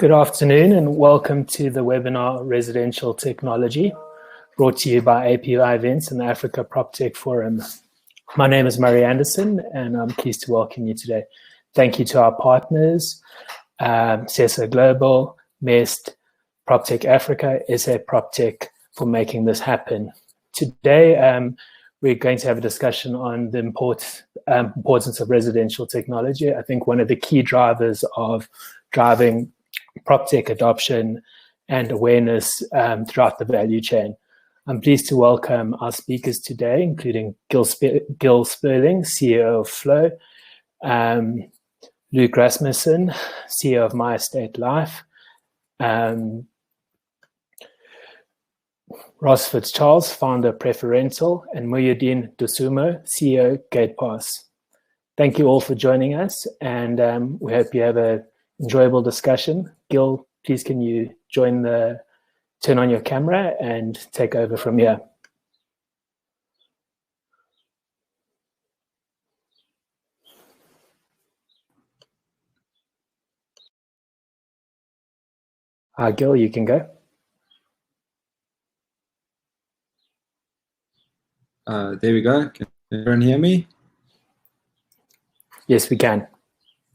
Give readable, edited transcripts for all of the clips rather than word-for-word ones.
Good afternoon and welcome to the webinar Residential Technology, brought to you by API Events and the Africa PropTech Forum. My name is Murray Anderson and I'm pleased to welcome you today. Thank you to our partners, CESA Global, MEST, PropTech Africa, SA PropTech for making this happen. Today, we're going to have a discussion on the importance of residential technology. I think one of the key drivers of driving PropTech adoption and awareness throughout the value chain. I'm pleased to welcome our speakers today, including Gil Sperling, CEO of Flow, Luke Rasmussen, CEO of My Estate Life, Ross Fitzcharles, founder of Preferential, and Muhyiddin Dosunmu, CEO GatePass. Thank you all for joining us, and we hope you have an enjoyable discussion. Gil, please can you turn on your camera and take over from here. Gil, you can go. There we go. Can everyone hear me? Yes, we can.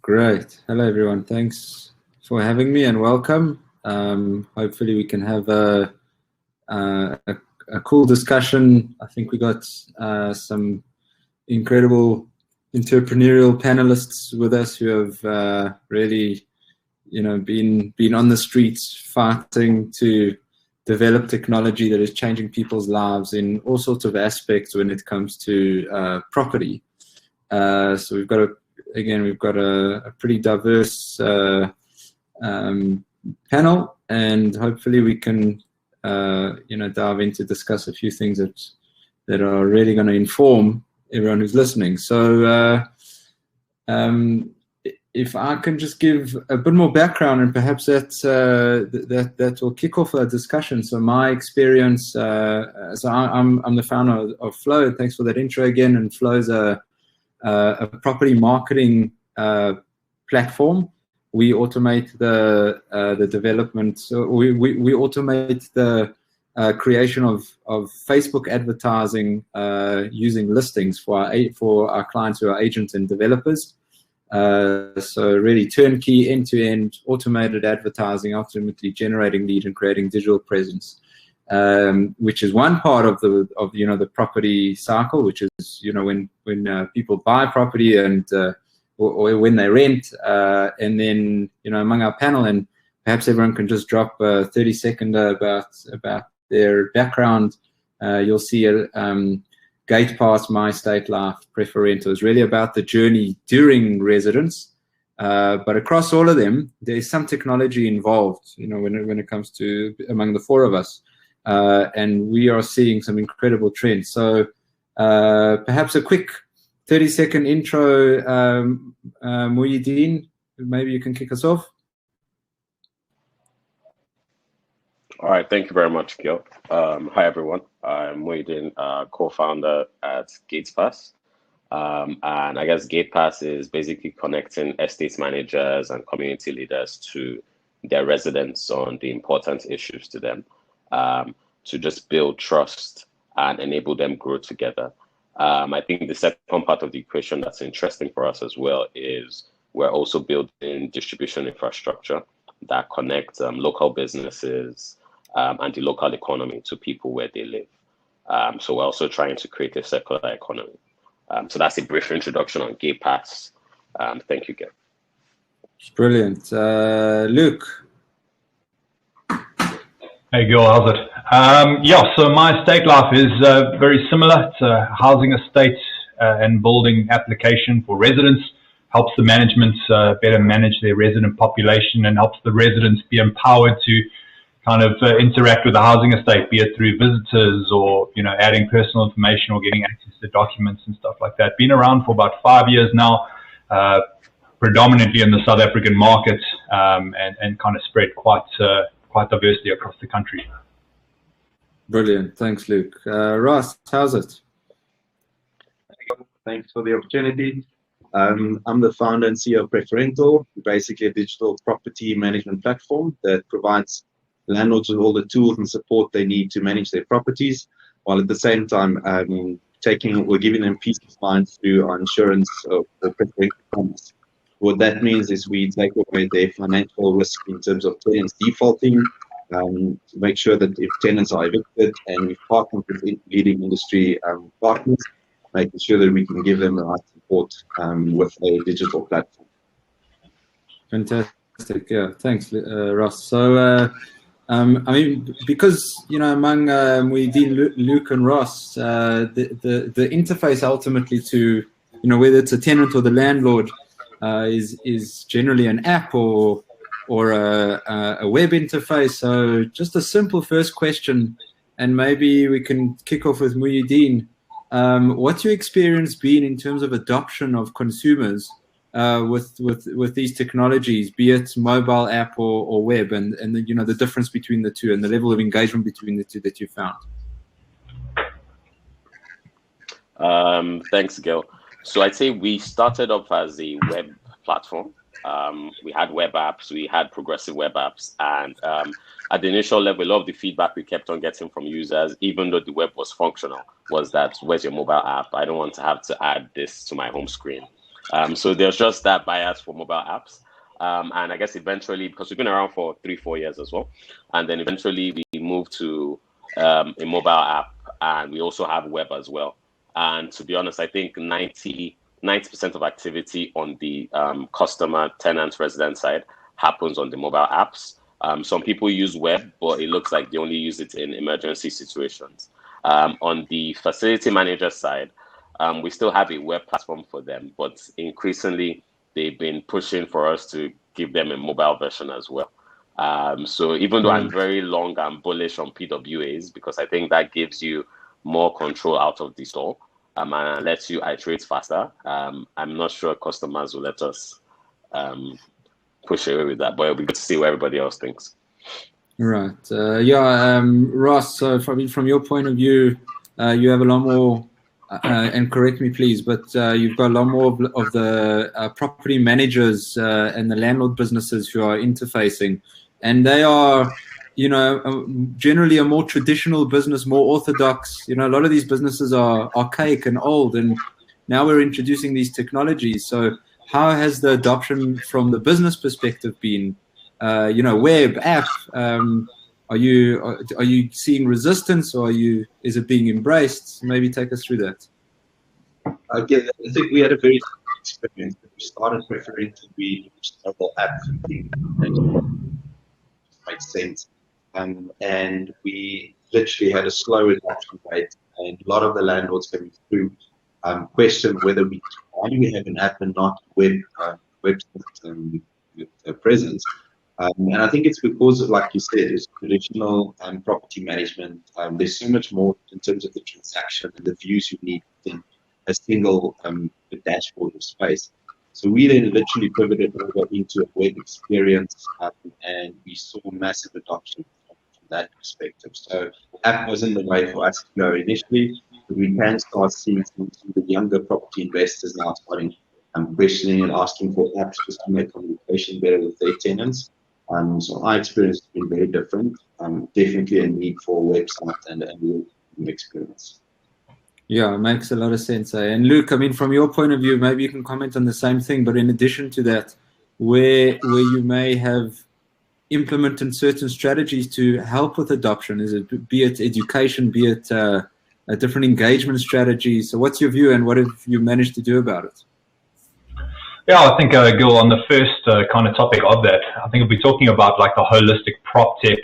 Great. Hello, everyone. Thanks for having me and welcome. Hopefully we can have a cool discussion. I think we got some incredible entrepreneurial panelists with us who have really, been on the streets fighting to develop technology that is changing people's lives in all sorts of aspects when it comes to property. So we've got a pretty diverse panel, and hopefully we can dive in to discuss a few things that are really going to inform everyone who's listening. So if I can just give a bit more background, and perhaps that will kick off a discussion. So my experience, I'm the founder of Flow. Thanks for that intro again. And Flow is a property marketing platform. We automate the development. So we automate the creation of Facebook advertising using listings for our clients who are agents and developers. So really turnkey, end-to-end automated advertising, ultimately generating lead and creating digital presence, which is one part of the property cycle, which is when people buy property and or when they rent, and then among our panel, and perhaps everyone can just drop a 30-second about their background. You'll see GatePass, My Estate Life, Preferential is really about the journey during residence, but across all of them, there's some technology involved. When it comes to among the four of us, and we are seeing some incredible trends. So perhaps a quick 30-second intro, Muhyiddin, maybe you can kick us off. All right, thank you very much, Gil. Hi, everyone. I'm Muhyiddin, co-founder at GatePass. And I guess GatePass is basically connecting estate managers and community leaders to their residents on the important issues to them, to just build trust and enable them grow together. I think the second part of the equation that's interesting for us as well is we're also building distribution infrastructure that connects local businesses and the local economy to people where they live. So we're also trying to create a circular economy. So that's a brief introduction on GatePass. Thank you, Gil. Brilliant. Luke. Hey, Gil, how's it? So My Estate Life is very similar. It's a housing estate and building application for residents. Helps the management better manage their resident population and helps the residents be empowered to kind of interact with the housing estate, be it through visitors or, adding personal information or getting access to documents and stuff like that. Been around for about 5 years now, predominantly in the South African market, and kind of spread quite diversely across the country. Brilliant. Thanks, Luke. Ross, how's it? Thanks for the opportunity. I'm the founder and CEO of Preferental, basically a digital property management platform that provides landlords with all the tools and support they need to manage their properties, while at the same time we're giving them peace of mind through our insurance or Preferental promise. What that means is we take away their financial risk in terms of tenants defaulting, to make sure that if tenants are evicted, and we've partnered with leading industry partners, making sure that we can give them the right support with a digital platform. Fantastic. Yeah, thanks, Ross. So, I mean, because, you know, among Muhyiddin, Luke and Ross, the interface ultimately to, you know, whether it's a tenant or the landlord, is generally an app or a web interface. So just a simple first question, and maybe we can kick off with Muhyiddin. What's your experience been in terms of adoption of consumers with these technologies, be it mobile app or web, and the, you know, the difference between the two and the level of engagement between the two that you found? Thanks, Gil. So I'd say we started off as a web platform. We had web apps, we had progressive web apps, and at the initial level, a lot of the feedback we kept on getting from users, even though the web was functional, was that, where's your mobile app? I don't want to have to add this to my home screen. So there's just that bias for mobile apps. And I guess eventually, because we've been around for 3-4 years as well, and then eventually we moved to a mobile app, and we also have web as well. And to be honest, I think 90% of activity on the customer, tenant, resident side happens on the mobile apps. Some people use web, but it looks like they only use it in emergency situations. On the facility manager side, we still have a web platform for them, but increasingly they've been pushing for us to give them a mobile version as well. So even though I'm very long and bullish on PWAs, because I think that gives you more control out of the store, and lets you iterate faster, I'm not sure customers will let us push away with that, but it'll be good to see what everybody else thinks. Right. Ross, so from your point of view, you have a lot more, and correct me please, but you've got a lot more of the property managers and the landlord businesses who are interfacing, and they are, you know, generally a more traditional business, more orthodox. You know, a lot of these businesses are archaic and old, and now we're introducing these technologies. So how has the adoption from the business perspective been? You know, web, app, are you seeing resistance, or is it being embraced? Maybe take us through that. Again, I think we had a very good experience. We started preferring to be mobile app made sense. And we literally had a slow adoption rate, and a lot of the landlords coming through questioned whether why do we have an app and not web presence. And I think it's because, like you said, it's traditional property management. There's so much more in terms of the transaction and the views you need within a single dashboard of space. So we then literally pivoted over into a web experience, and we saw massive adoption from that perspective. So app wasn't the way for us to go initially, but we can start seeing some of the younger property investors now starting questioning and asking for apps just to make communication better with their tenants. So our experience has been very different. Definitely a need for a website and a new experience. Yeah, it makes a lot of sense. And Luke, I mean, from your point of view, maybe you can comment on the same thing, but in addition to that, where you may have implemented certain strategies to help with adoption, be it education, be it a different engagement strategy. So what's your view, and what have you managed to do about it? Yeah, I think, Gil, on the first kind of topic of that, I think we'll be talking about like the holistic prop tech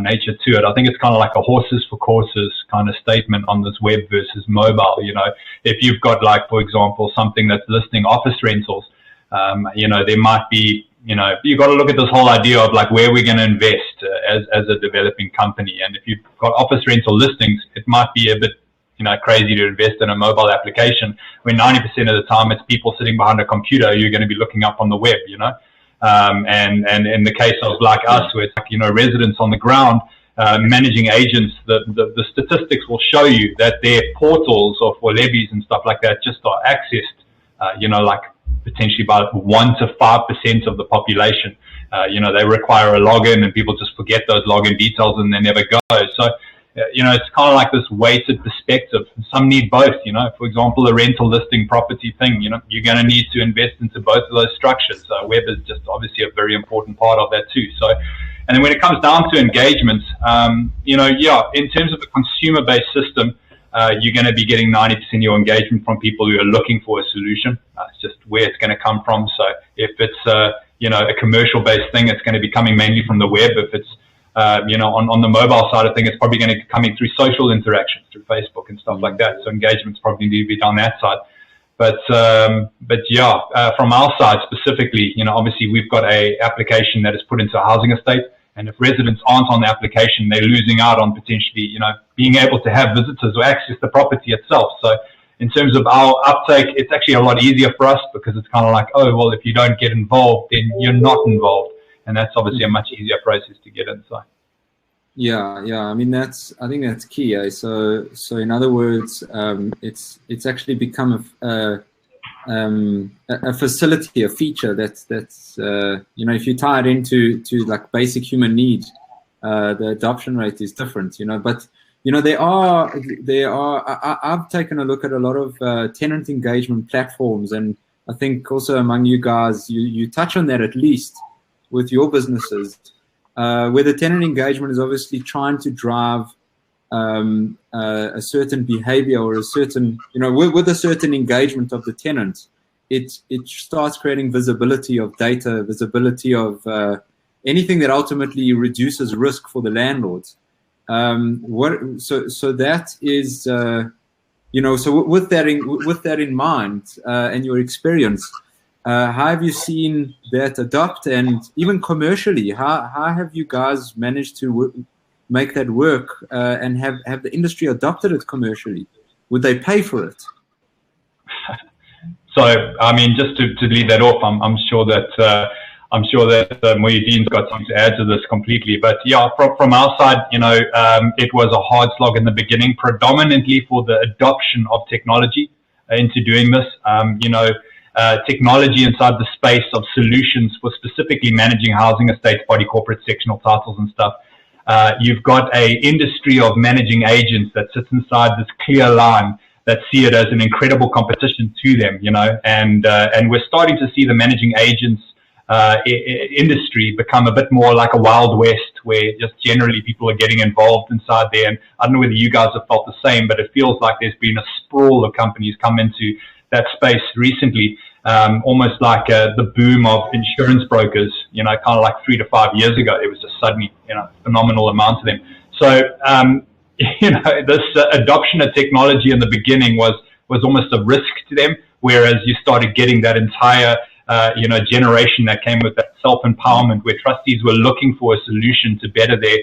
nature to it. I think it's kind of like a horses for courses kind of statement on this web versus mobile. You know, if you've got, like, for example, something that's listing office rentals, you know, there might be, you know, you've got to look at this whole idea of like where we're going to invest as a developing company. And if you've got office rental listings, it might be a bit, you know, crazy to invest in a mobile application when 90% of the time it's people sitting behind a computer you're going to be looking up on the web, you know. And in the case of like us, where it's like, you know, residents on the ground, managing agents, the statistics will show you that their portals or for levies and stuff like that just are accessed, you know, like potentially about 1 to 5% of the population. They require a login, and people just forget those login details and they never go. So, it's kind of like this weighted perspective. Some need both. For example, a rental listing property thing. You're going to need to invest into both of those structures. So web is just obviously a very important part of that too. So, and then when it comes down to engagements, in terms of a consumer-based system, you're going to be getting 90% of your engagement from people who are looking for a solution. It's just where it's going to come from. So if it's a commercial-based thing, it's going to be coming mainly from the web. If it's on the mobile side of things, it's probably going to be coming through social interactions, through Facebook and stuff like that. So engagements probably need to be done that side. But from our side specifically, obviously we've got a application that is put into a housing estate. And if residents aren't on the application, they're losing out on potentially, being able to have visitors or access the property itself. So in terms of our uptake, it's actually a lot easier for us because it's kind of like, oh, well, if you don't get involved, then you're not involved. And that's obviously a much easier process to get inside. Yeah. I mean, I think that's key. Eh? So in other words, it's actually become a facility, a feature that's if you tie it into like basic human needs, the adoption rate is different. But there are. I've taken a look at a lot of tenant engagement platforms, and I think also among you guys, you touch on that at least with your businesses, where the tenant engagement is obviously trying to drive a certain behavior or a certain, with a certain engagement of the tenant, it starts creating visibility of data, visibility of anything that ultimately reduces risk for the landlords. So that is, so with that in mind and your experience, how have you seen that adopt, and even commercially, how have you guys managed to make that work, and have the industry adopted it commercially? Would they pay for it? So, I mean, just to lead that off, I'm sure that Muhyiddin's got something to add to this completely. But yeah, from our side, it was a hard slog in the beginning, predominantly for the adoption of technology into doing this. Technology inside the space of solutions for specifically managing housing estates, body corporate, sectional titles and stuff. You've got a industry of managing agents that sits inside this clear line that see it as an incredible competition to them, and we're starting to see the managing agents industry become a bit more like a Wild West, where just generally people are getting involved inside there. And I don't know whether you guys have felt the same, but it feels like there's been a sprawl of companies come into that space recently, almost like the boom of insurance brokers, kind of like 3 to 5 years ago. It was just suddenly, phenomenal amount of them. So, this adoption of technology in the beginning was almost a risk to them, whereas you started getting that entire, generation that came with that self-empowerment, where trustees were looking for a solution to better their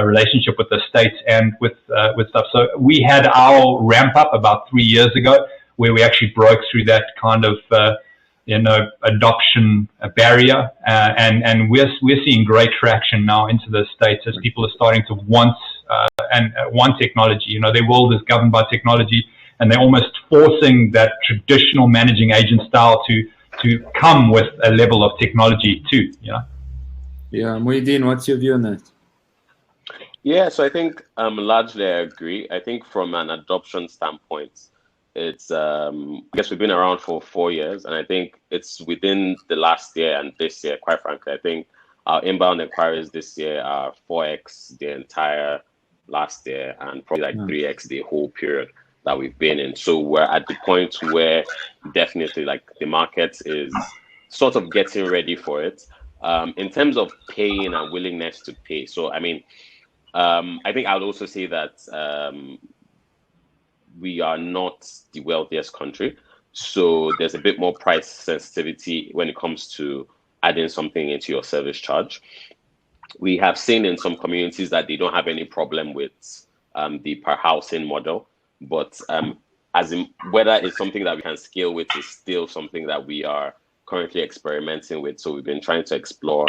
relationship with the state and with stuff. So we had our ramp up about 3 years ago, where we actually broke through that kind of, adoption barrier, and we're seeing great traction now into the States as people are starting to want technology. Their world is governed by technology, and they're almost forcing that traditional managing agent style to come with a level of technology too. Yeah, Muhyiddin, what's your view on that? Yeah, so I think largely I agree. I think from an adoption standpoint, it's I guess we've been around for 4 years, and I think it's within the last year and this year, quite frankly, I think our inbound inquiries this year are 4x the entire last year, and probably like 3x the whole period that we've been in. So we're at the point where definitely like the market is sort of getting ready for it. In terms of paying and willingness to pay. So, I mean, I think I would also say that we are not the wealthiest country. So there's a bit more price sensitivity when it comes to adding something into your service charge. We have seen in some communities that they don't have any problem with the per housing model, but as in whether it's something that we can scale with is still something that we are currently experimenting with. So we've been trying to explore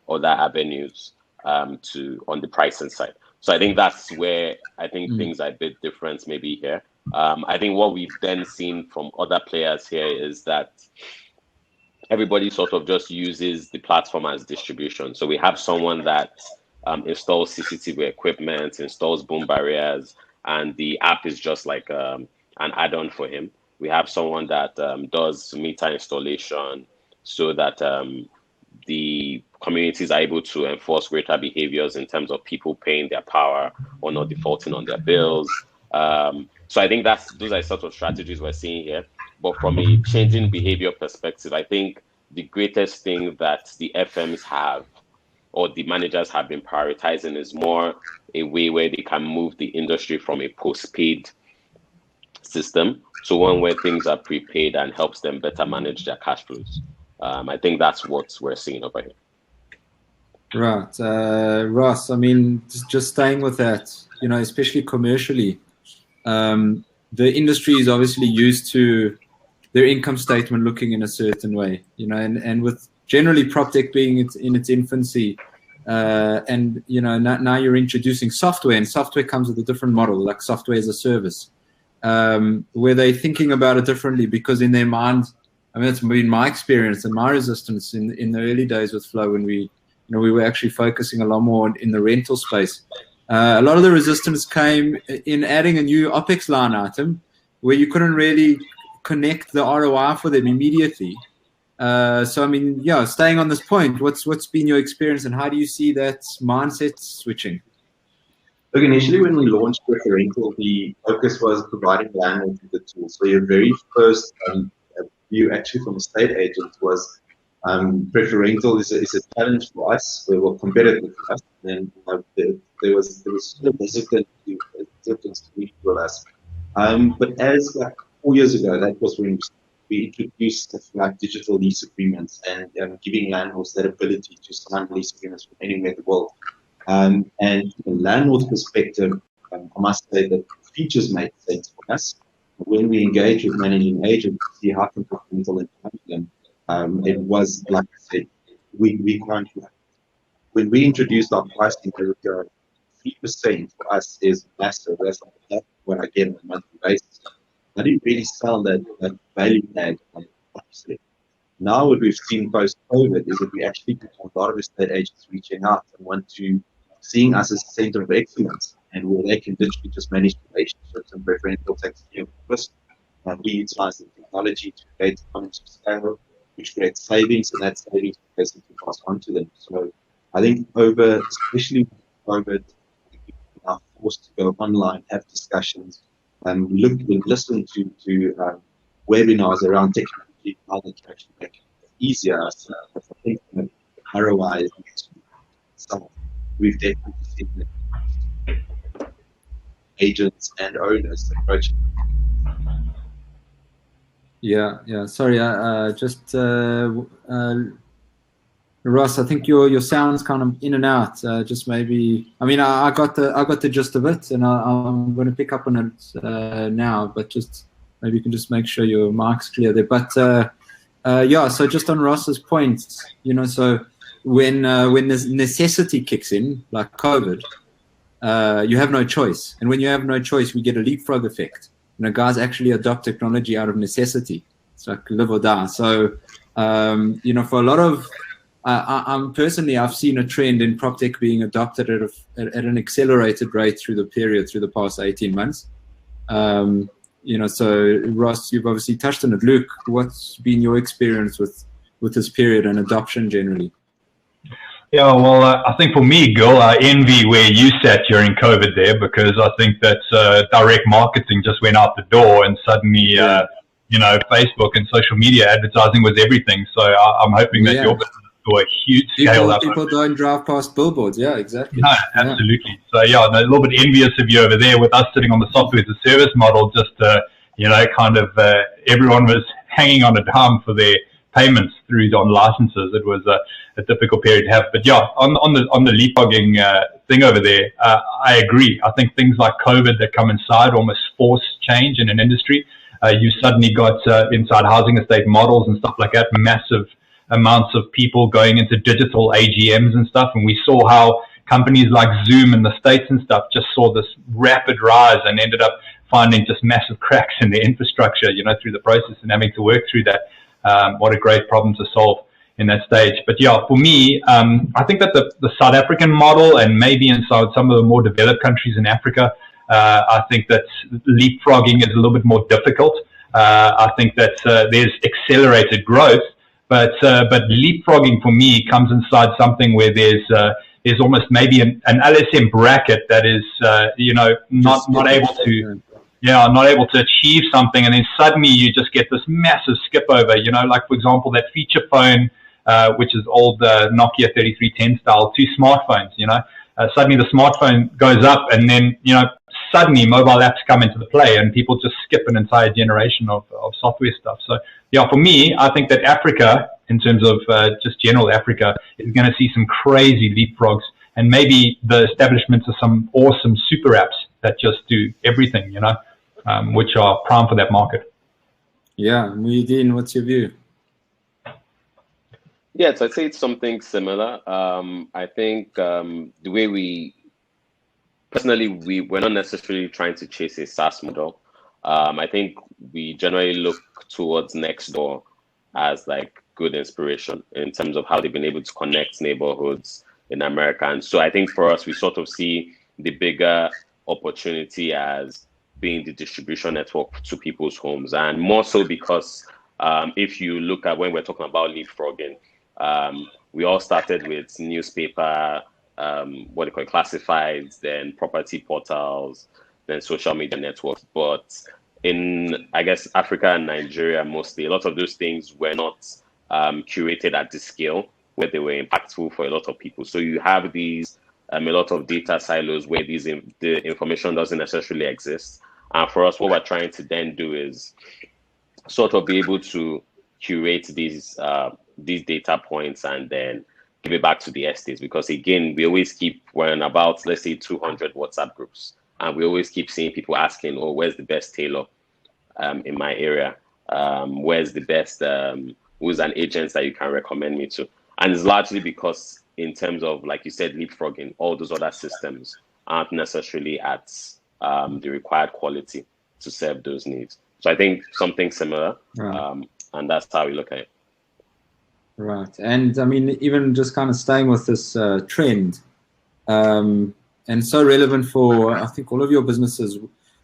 other avenues on the pricing side. So I think that's where I think things are a bit different maybe here. I think what we've then seen from other players here is that everybody sort of just uses the platform as distribution. So we have someone that installs CCTV equipment, installs boom barriers, and the app is just like an add-on for him. We have someone that does meter installation so that the communities are able to enforce greater behaviors in terms of people paying their power or not defaulting on their bills. So I think those are sort of strategies we're seeing here. But from a changing behavior perspective, I think the greatest thing that the FMs have or the managers have been prioritizing is more a way where they can move the industry from a postpaid system to one where things are prepaid and helps them better manage their cash flows. I think that's what we're seeing over here. Right. Ross, I mean, just staying with that, especially commercially, the industry is obviously used to their income statement looking in a certain way, and with generally PropTech being in its infancy, and now you're introducing software, and software comes with a different model, like software as a service, where they're thinking about it differently, because in their mind, I mean, it's been my experience and my resistance in the early days with Flow, when we were actually focusing a lot more in the rental space. A lot of the resistance came in adding a new OPEX line item where you couldn't really connect the ROI for them immediately. So, I mean, staying on this point, what's been your experience, and how do you see that mindset switching? Look, initially when we launched Preferential, the focus was providing landlords with the tools. So your very first view actually from a estate agent was Preferential is a challenge for us. We were competitive for us, and there was sort of acceptance to meet with us. But as like 4 years ago, that was when we introduced like digital lease agreements and giving landlords that ability to sign lease agreements from anywhere in the world. And from a landlord perspective, I must say that features made sense for us. When we engage with managing agents to see how can Preferential impact them, it was, like I said, we can't. When we introduced our pricing, 3% for us is massive. That's what I get on a monthly basis. I didn't really sell that value add on the. Now what we've seen post-COVID is that we actually get a lot of estate agents reaching out and seeing us as a center of excellence, and where they can literally just manage relationships and Preferential takes care of this. We utilize the technology to create economies of scale, which creates savings, and that savings we basically pass on to them. So I think especially COVID, we are forced to go online, have discussions, and listen to webinars around technology, how they can actually make it easier. So I think that ROI is so we've definitely seen that agents and owners approaching. Yeah. Sorry, Ross, I think your sound's kind of in and out. Just maybe. I mean, I got the gist of it, and I'm going to pick up on it now. But just maybe you can just make sure your mic's clear there. But so just on Ross's point, so when the necessity kicks in, like COVID, you have no choice, and when you have no choice, we get a leapfrog effect. Guys actually adopt technology out of necessity. It's like live or die. So, for a lot of, I'm personally, I've seen a trend in PropTech being adopted at an accelerated rate through the past 18 months. So Ross, you've obviously touched on it. Luke, what's been your experience with this period and adoption generally? Yeah, well, I think for me, Gil, I envy where you sat during COVID there, because I think that direct marketing just went out the door, and suddenly, Facebook and social media advertising was everything. So I'm hoping that your business saw a huge scale up. People don't drive past billboards. Yeah, exactly. No, absolutely. So I'm a little bit envious of you over there with us sitting on the software as a service model. Just everyone was hanging on a dime for their payments through on licenses. It was a difficult period to have. But on the leapfrogging thing over there, I agree. I think things like COVID that come inside almost force change in an industry. You suddenly got inside housing estate models and stuff like that, massive amounts of people going into digital AGMs and stuff. And we saw how companies like Zoom in the States and stuff just saw this rapid rise and ended up finding just massive cracks in their infrastructure, through the process and having to work through that. what a great problem to solve in that stage. But yeah, for me, I think that the South African model, and maybe in some of the more developed countries in Africa, I think that leapfrogging is a little bit more difficult. I think that there's accelerated growth, but leapfrogging for me comes inside something where there's almost maybe an LSM bracket that is not able to. Yeah, not able to achieve something, and then suddenly you just get this massive skip over. Like for example, that feature phone, which is old Nokia 3310 style, to smartphones. Suddenly the smartphone goes up, and then suddenly mobile apps come into the play, and people just skip an entire generation of software stuff. So yeah, for me, I think that Africa, in terms of just general Africa, is going to see some crazy leapfrogs, and maybe the establishment of some awesome super apps that just do everything, which are prime for that market. Yeah, Muhyiddin, what's your view? Yes, I'd say it's something similar. I think the way we're not necessarily trying to chase a SaaS model. I think we generally look towards Nextdoor as like good inspiration in terms of how they've been able to connect neighborhoods in America. And so I think for us, we sort of see the bigger opportunity as being the distribution network to people's homes, and more so because if you look at when we're talking about leapfrogging, we all started with newspaper, classifieds, then property portals, then social media networks. But in, I guess, Africa and Nigeria mostly, a lot of those things were not curated at the scale where they were impactful for a lot of people. So you have these a lot of data silos where the information doesn't necessarily exist. And for us, what we're trying to then do is sort of be able to curate these data points and then give it back to the estates. Because again, we always we're in about, let's say, 200 WhatsApp groups, and we always keep seeing people asking, "Oh, where's the best tailor in my area? Where's the best? Who's an agent that you can recommend me to?" And it's largely because, in terms of, like you said, leapfrogging, all those other systems aren't necessarily at the required quality to serve those needs. So I think something similar, Right. And that's how we look at it. Right. And I mean, even just kind of staying with this trend, and so relevant for, I think, all of your businesses,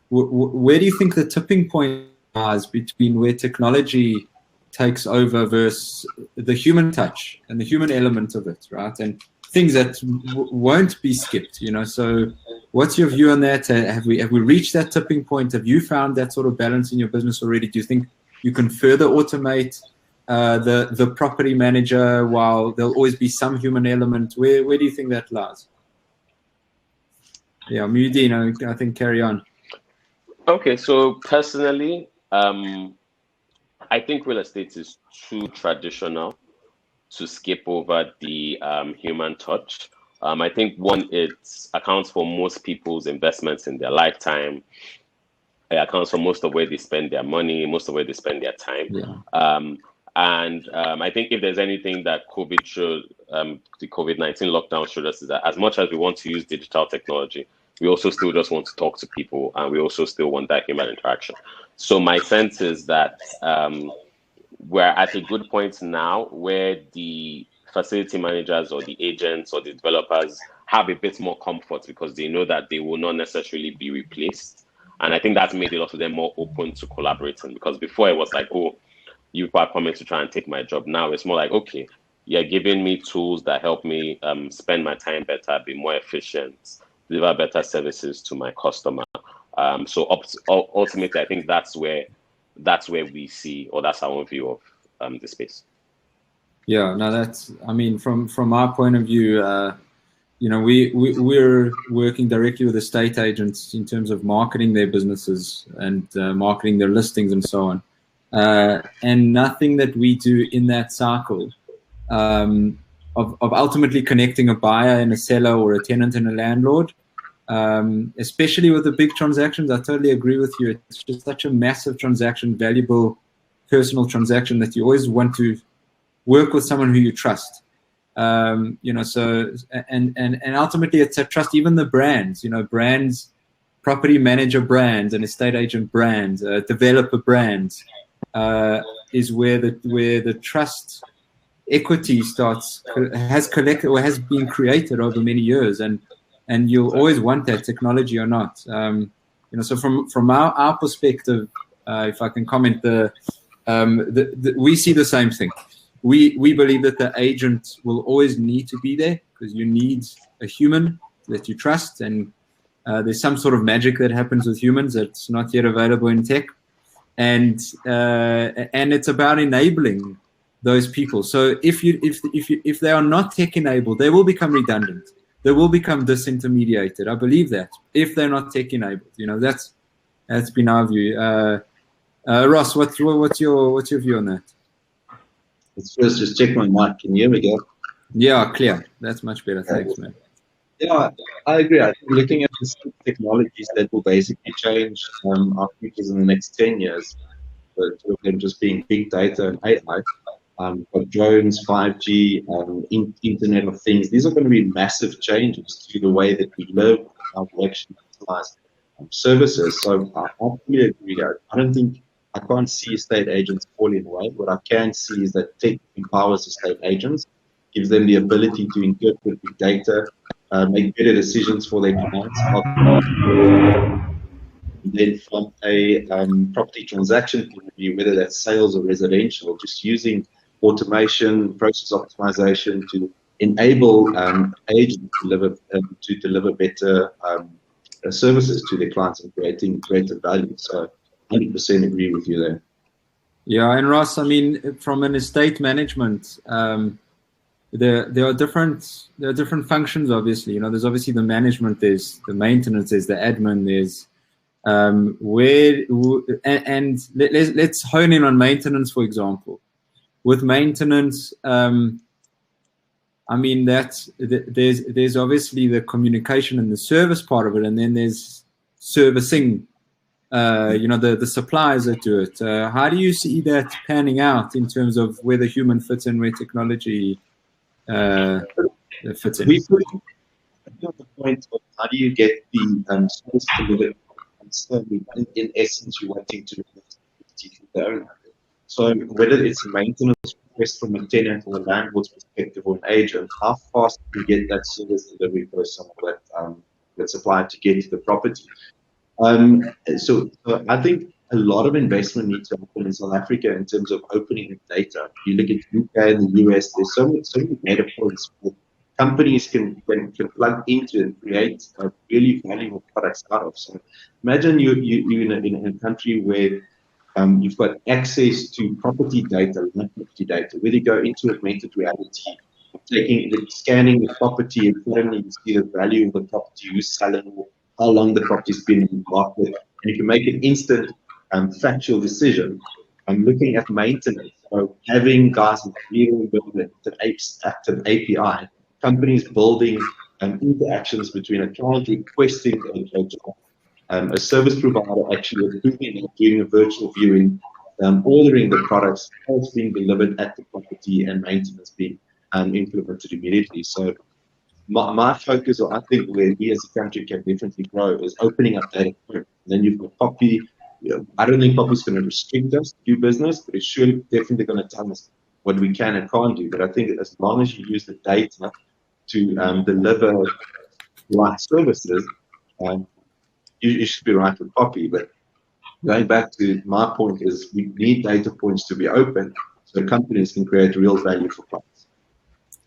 where do you think the tipping point lies between where technology takes over versus the human touch and the human element of it, right? And things that won't be skipped, So what's your view on that? Have we reached that tipping point? Have you found that sort of balance in your business already? Do you think you can further automate the property manager while there'll always be some human element? Where do you think that lies? Yeah, Muhyiddin, I think carry on. Okay, so personally, I think real estate is too traditional to skip over the human touch. I think one, it accounts for most people's investments in their lifetime. It accounts for most of where they spend their money, most of where they spend their time. Yeah. And I think if there's anything that COVID showed, the COVID-19 lockdown showed us, is that as much as we want to use digital technology, we also still just want to talk to people, and we also still want that human interaction. So my sense is that we're at a good point now where the facility managers or the agents or the developers have a bit more comfort because they know that they will not necessarily be replaced. And I think that's made a lot of them more open to collaborating, because before it was like, oh, you are coming to try and take my job. Now it's more like, okay, you're giving me tools that help me spend my time better, be more efficient, deliver better services to my customer. So ultimately, I think that's where we see, or that's our view of the space. Yeah, no, that's, I mean, from our point of view, we're working directly with estate agents in terms of marketing their businesses and marketing their listings and so on. And nothing that we do in that cycle of ultimately connecting a buyer and a seller or a tenant and a landlord, especially with the big transactions. I totally agree with you. It's just such a massive transaction, valuable personal transaction, that you always want to work with someone who you trust. So and ultimately it's a trust. Even the brands, brands, property manager brands, and estate agent brands, developer brands. is where the trust equity has been created over many years, and you'll always want that, technology or not. So from our perspective, if I can comment, we see the same thing. We believe that the agent will always need to be there, because you need a human that you trust, and there's some sort of magic that happens with humans that's not yet available in tech, and it's about enabling those people. So if they are not tech enabled, they will become redundant. They will become disintermediated. I believe that, if they're not tech enabled. That's been our view. Ross, what's your view on that? Let's first just check my mic. Can you hear me, Gav? Yeah, clear. That's much better. Thanks, man. Yeah, I agree. I think looking at the technologies that will basically change our futures in the next 10 years, but two of them just being big data and AI, but drones, 5G, Internet of Things, these are going to be massive changes to the way that we live, how we actually utilize services. So I fully agree. I can't see estate agents falling away. What I can see is that tech empowers estate agents, gives them the ability to interpret big data, make better decisions for their clients. Then from a property transaction point of view, whether that's sales or residential, just using automation, process optimization to enable agents to deliver better services to their clients and creating greater value. So 100% agree with you there. Yeah, and Ross, I mean, from an estate management, there are different functions. Obviously, there's obviously the management, there's the maintenance, there's the admin, there's let's hone in on maintenance, for example. With maintenance, I mean, there's obviously the communication and the service part of it, and then there's servicing. The suppliers that do it. How do you see that panning out in terms of where the human fits in, where technology fits in? We put the point of how do you get the service delivered. In essence, you're wanting to the owner. So whether it's a maintenance request from a tenant or a landlord's perspective or an agent, how fast do you get that service delivery person or that supplier to get to the property? So I think a lot of investment needs to happen in South Africa in terms of opening data. You look at UK and the US, there's so many data points that companies can plug into and create really valuable products out of. So imagine you're in a country where you've got access to property data, where you go into augmented reality, scanning the property, and suddenly you see the value of the property, who's selling, how long the property's been in the market, and you can make an instant factual decision. I'm looking at maintenance, so having guys building active API, companies building interactions between a client requesting a job, a service provider actually approving and doing a virtual viewing, ordering the products, as being delivered at the property, and maintenance being implemented immediately. So my focus, or I think where we as a country can definitely grow, is opening up data. Then you've got Poppy. I don't think Poppy's going to restrict us to do business, but it's definitely going to tell us what we can and can't do. But I think as long as you use the data to deliver right services, you should be right with Poppy. But going back to my point is we need data points to be open so companies can create real value for clients.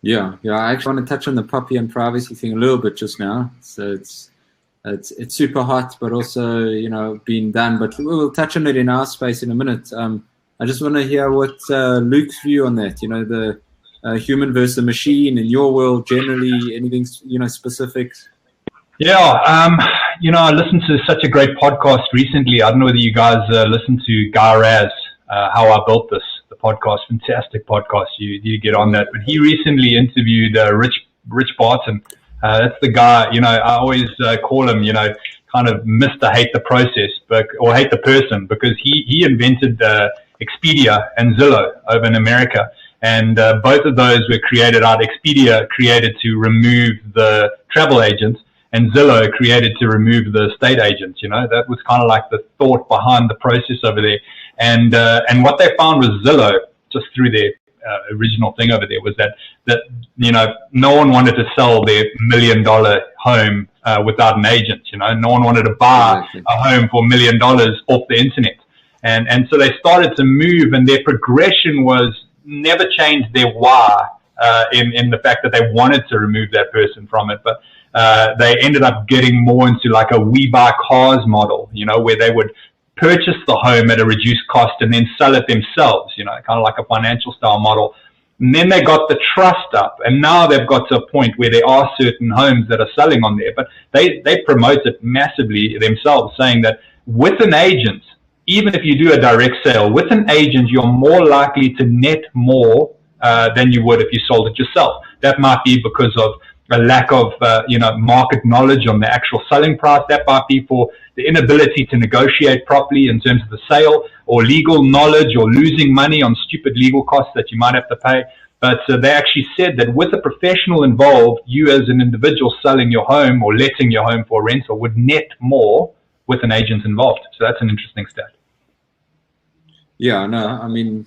Yeah. I actually want to touch on the Poppy and privacy thing a little bit just now. So it's super hot, but also being done. But we'll touch on it in our space in a minute. I just want to hear what Luke's view on that. The human versus the machine in your world generally. Anything specific? Yeah. I listened to such a great podcast recently. I don't know whether you guys listened to Guy Raz, How I Built This. The podcast, fantastic podcast. You need to get on that. But he recently interviewed Rich Barton. That's the guy, I always call him, kind of Mr. Hate the Process, or Hate the Person, because he invented Expedia and Zillow over in America. And both of those were created out. Expedia created to remove the travel agents, and Zillow created to remove the estate agents. That was kind of like the thought behind the process over there. And what they found was Zillow, just through their original thing over there, was that no one wanted to sell their $1 million home without an agent. No one wanted to buy a home for $1 million off the internet. And so they started to move, and their progression was never changed their why in the fact that they wanted to remove that person from it. But they ended up getting more into like a we buy cars model, where they would purchase the home at a reduced cost and then sell it themselves, kind of like a financial style model. And then they got the trust up, and now they've got to a point where there are certain homes that are selling on there, but they promote it massively themselves, saying that with an agent, even if you do a direct sale, with an agent, you're more likely to net more than you would if you sold it yourself. That might be because of a lack of market knowledge on the actual selling price. That might be for the inability to negotiate properly in terms of the sale, or legal knowledge, or losing money on stupid legal costs that you might have to pay. But they actually said that with a professional involved, you as an individual selling your home or letting your home for rental would net more with an agent involved. So that's an interesting stat. Yeah, no, I mean,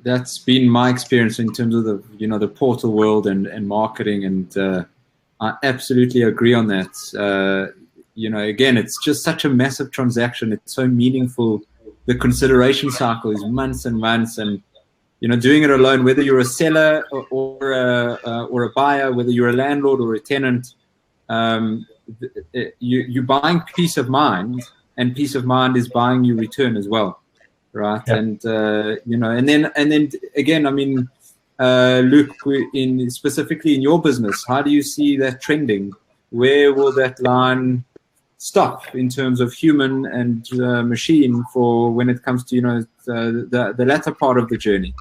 that's been my experience in terms of the portal world and marketing, and I absolutely agree on that. Again, it's just such a massive transaction. It's so meaningful. The consideration cycle is months and months, and doing it alone, whether you're a seller or a buyer, whether you're a landlord or a tenant, you're buying peace of mind, and peace of mind is buying you return as well. Right. Yeah. And and then again, I mean, Luke, specifically in your business, how do you see that trending? Where will that line stop in terms of human and machine for when it comes to the latter part of the journey?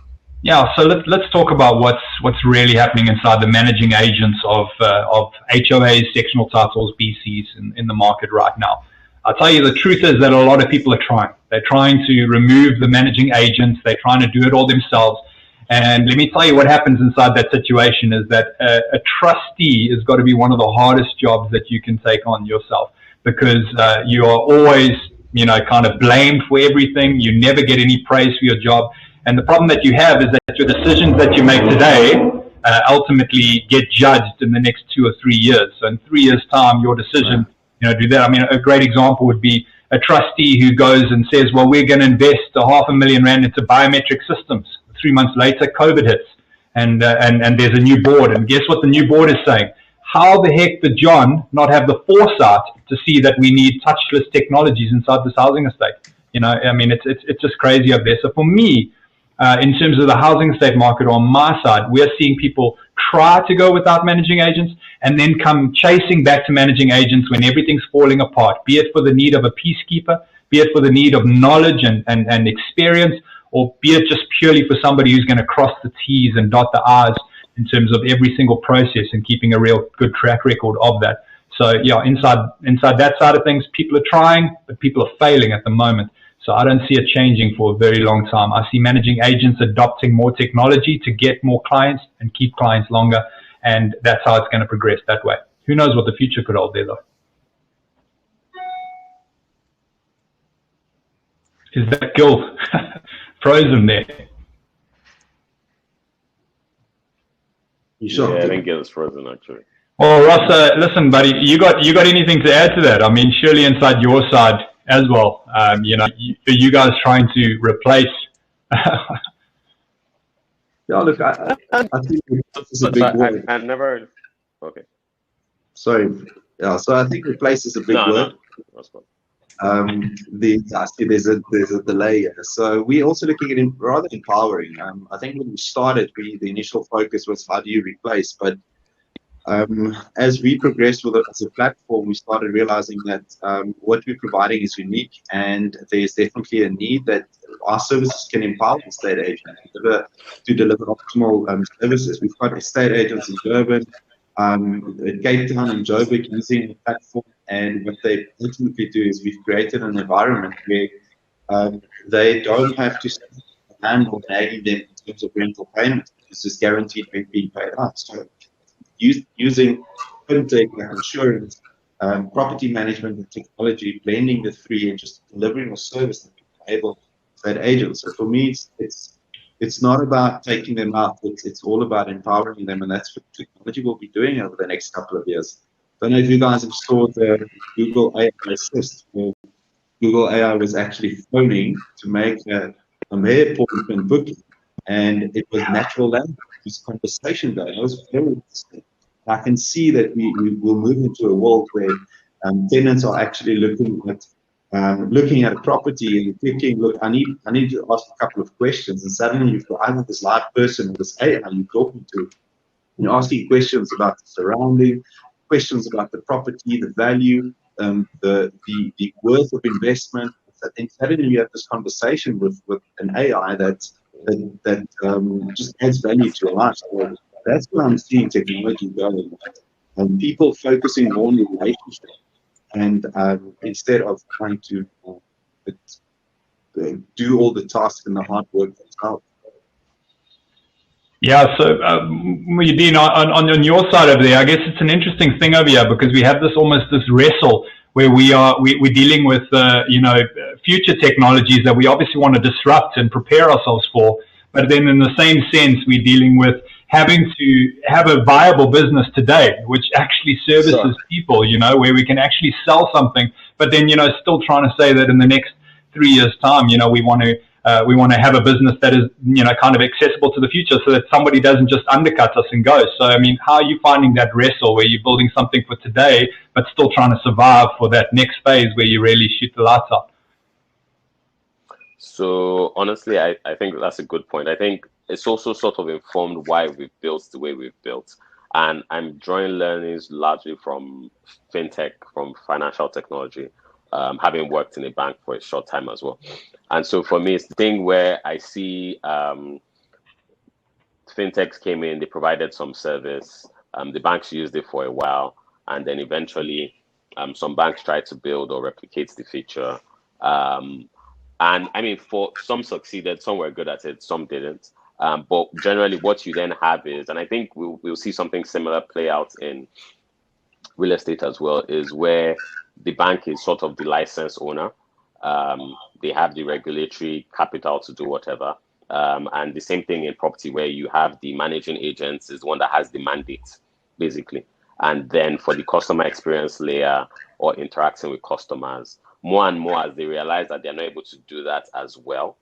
Yeah, so let's talk about what's really happening inside the managing agents of HOAs, sectional titles, BCs in the market right now. I'll tell you, the truth is that a lot of people are trying. They're trying to remove the managing agents. They're trying to do it all themselves. And let me tell you what happens inside that situation is that a trustee has got to be one of the hardest jobs that you can take on yourself, because you are always, kind of blamed for everything. You never get any praise for your job. And the problem that you have is that your decisions that you make today ultimately get judged in the next 2 or 3 years. So in 3 years' time, your decision, do that. I mean, a great example would be a trustee who goes and says, well, we're going to invest $500,000 into biometric systems. 3 months later, COVID hits, and there's a new board. And guess what the new board is saying? How the heck did John not have the foresight to see that we need touchless technologies inside this housing estate? I mean, it's just crazy up there. So for me, in terms of the housing estate market on my side, we're seeing people try to go without managing agents and then come chasing back to managing agents when everything's falling apart, be it for the need of a peacekeeper, be it for the need of knowledge and experience, or be it just purely for somebody who's going to cross the T's and dot the I's in terms of every single process and keeping a real good track record of that. So yeah, inside that side of things, people are trying, but people are failing at the moment. So I don't see it changing for a very long time. I see managing agents adopting more technology to get more clients and keep clients longer, and that's how it's going to progress that way. Who knows what the future could hold there, though? Is that Gil frozen there? You sure? Yeah, I think Gil's frozen actually. Well, Ross, listen, buddy, you got anything to add to that? I mean, surely inside your side as well, are you guys trying to replace? Yeah, look, I think replace is a big word. I've never. Okay. Sorry. Yeah, so I think replace is a big word. No. I see there's a delay here. So we're also looking at rather empowering. I think when we started, the initial focus was how do you replace, but as we progressed with it as a platform, we started realizing that what we're providing is unique, and there's definitely a need that our services can empower the estate agent to deliver optimal services. We've got estate agents in Durban, Cape Town, and Joburg using the platform, and what they ultimately do is we've created an environment where they don't have to handle nagging them in terms of rental payments. It's just guaranteed being paid out. So using fintech, insurance, property management, and technology, blending the three and just delivering a service that people are able agents. So for me, it's not about taking them out. It's all about empowering them, and that's what technology will be doing over the next couple of years. I don't know if you guys have saw the Google AI Assist, where Google AI was actually phoning to make a mayor appointment booking, and it was natural language, this conversation going. It was very interesting. I can see that we will move into a world where tenants are actually looking at a property and thinking, look, I need to ask a couple of questions, and suddenly you've got either this live person or this AI you're talking to, and you're asking questions about the surrounding, questions about the property, the value, the worth of investment. And suddenly you have this conversation with an AI that just adds value to your life. So that's where I'm seeing technology going, and people focusing more on the relationship, and instead of trying to do all the tasks and the hard work themselves. Yeah, so Muhyiddin, on your side over there, I guess it's an interesting thing over here, because we have this wrestle where we're dealing with future technologies that we obviously want to disrupt and prepare ourselves for, but then in the same sense we're dealing with having to have a viable business today which actually services people, where we can actually sell something, but then still trying to say that in the next 3 years' time, we want to have a business that is kind of accessible to the future, so that somebody doesn't just undercut us and go. So I mean, how are you finding that wrestle where you're building something for today but still trying to survive for that next phase where you really shoot the lights out? So honestly, I think that's a good point. I think it's also sort of informed why we've built the way we've built. And I'm drawing learnings largely from fintech, from financial technology, having worked in a bank for a short time as well. And so for me, it's the thing where I see fintechs came in, they provided some service, the banks used it for a while, and then eventually some banks tried to build or replicate the feature. And I mean, for some succeeded, some were good at it, some didn't. But generally what you then have is, and I think we'll see something similar play out in real estate as well, is where the bank is sort of the license owner. They have the regulatory capital to do whatever. And the same thing in property, where you have the managing agents is one that has the mandate, basically. And then for the customer experience layer or interacting with customers, more and more as they realize that they're not able to do that as well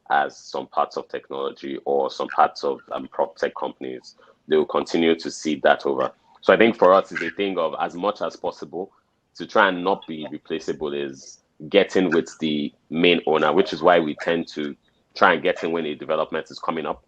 as some parts of technology or some parts of prop tech companies, they will continue to cede that over. So I think for us, it's a thing of, as much as possible, to try and not be replaceable is getting with the main owner, which is why we tend to try and get in when a development is coming up,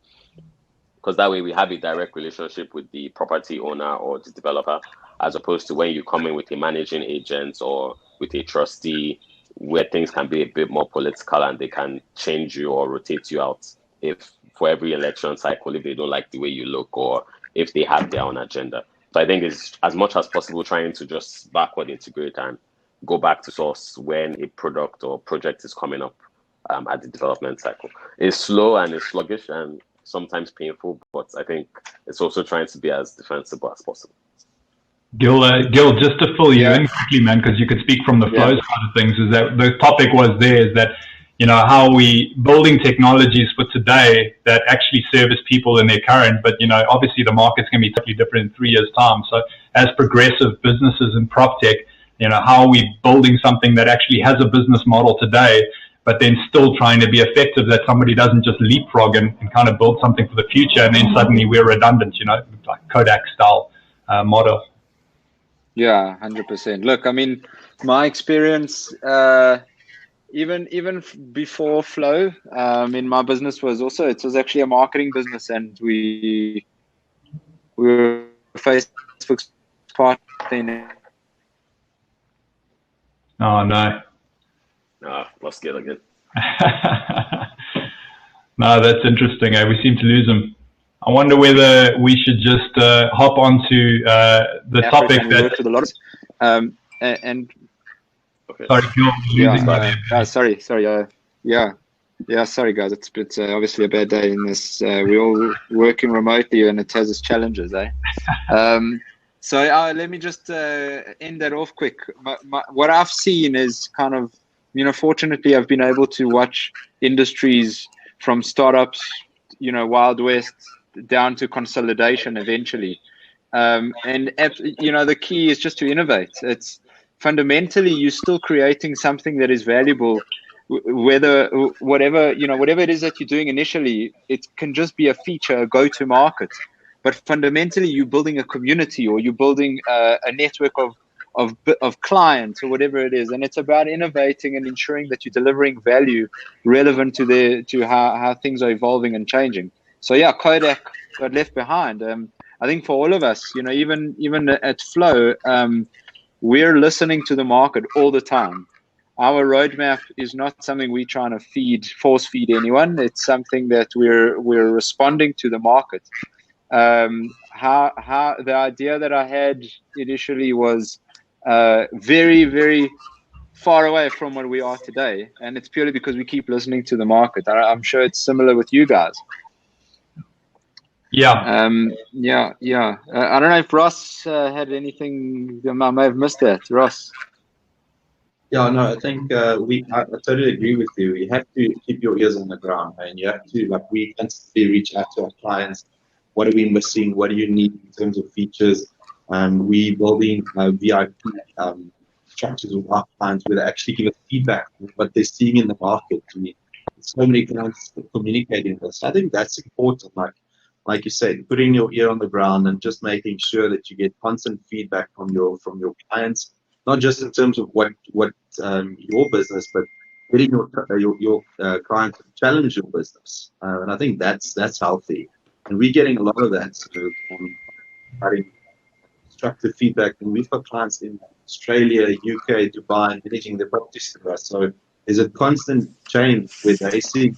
because that way we have a direct relationship with the property owner or the developer, as opposed to when you come in with a managing agent or with a trustee, where things can be a bit more political and they can change you or rotate you out if for every election cycle, if they don't like the way you look or if they have their own agenda. So I think it's as much as possible trying to just backward integrate and go back to source when a product or project is coming up at the development cycle. It's slow and it's sluggish and sometimes painful, but I think it's also trying to be as defensible as possible. Gil, just to fill you in quickly, man, because you could speak from the flow side of things, is that the topic was there is that, how are we building technologies for today that actually service people in their current, but, obviously the market's going to be totally different in 3 years' time. So as progressive businesses in prop tech, how are we building something that actually has a business model today, but then still trying to be effective, that somebody doesn't just leapfrog and kind of build something for the future and then suddenly we're redundant, like Kodak style model. Yeah, 100%. Look, I mean, my experience, even before Flow, in my business was actually a marketing business, and we were Facebook's partner. Oh no! Lost Gil again. No, that's interesting. We seem to lose him. I wonder whether we should just hop onto the topic that. With a lot of, and okay. Sorry, sorry. Sorry, guys. It's obviously a bad day in this. We're all working remotely, and it has its challenges, eh? So let me just end that off quick. What I've seen is kind of fortunately, I've been able to watch industries from startups, Wild West, down to consolidation eventually. And the key is just to innovate. It's fundamentally you're still creating something that is valuable, whatever it is that you're doing initially. It can just be a feature, a go-to market, but fundamentally you're building a community, or you're building a network of clients, or whatever it is. And it's about innovating and ensuring that you're delivering value relevant to how things are evolving and changing. So yeah, Kodak got left behind. I think for all of us, even at Flow, we're listening to the market all the time. Our roadmap is not something we're trying to force feed anyone. It's something that we're responding to the market. How the idea that I had initially was very, very far away from what we are today, and it's purely because we keep listening to the market. I'm sure it's similar with you guys. Yeah. I don't know if Ross had anything. I may have missed that. Ross. Yeah, no, I think I totally agree with you. You have to keep your ears on the ground, and you have to, we constantly reach out to our clients. What are we missing? What do you need in terms of features? We building VIP structures with our clients where they actually give us feedback on what they're seeing in the market. So many clients communicating with us. I think that's important. Like you said, putting your ear on the ground and just making sure that you get constant feedback from your clients, not just in terms of what your business, but getting your clients to challenge your business. And I think that's healthy. And we're getting a lot of that providing constructive feedback. And we've got clients in Australia, UK, Dubai, managing their properties to us. So there's a constant change where they see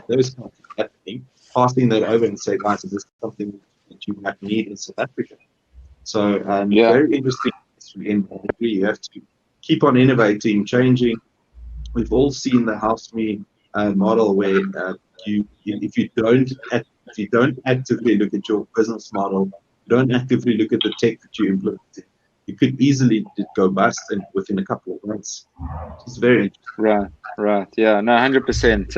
those kinds of happening, passing that over and say, guys, is this something that you might need in South Africa? So very interesting. You have to keep on innovating, changing. We've all seen the HouseMe model where if you don't actively look at your business model, you don't actively look at the tech that you implement, you could easily go bust within a couple of months. It's very interesting. Right. Yeah, no, 100%.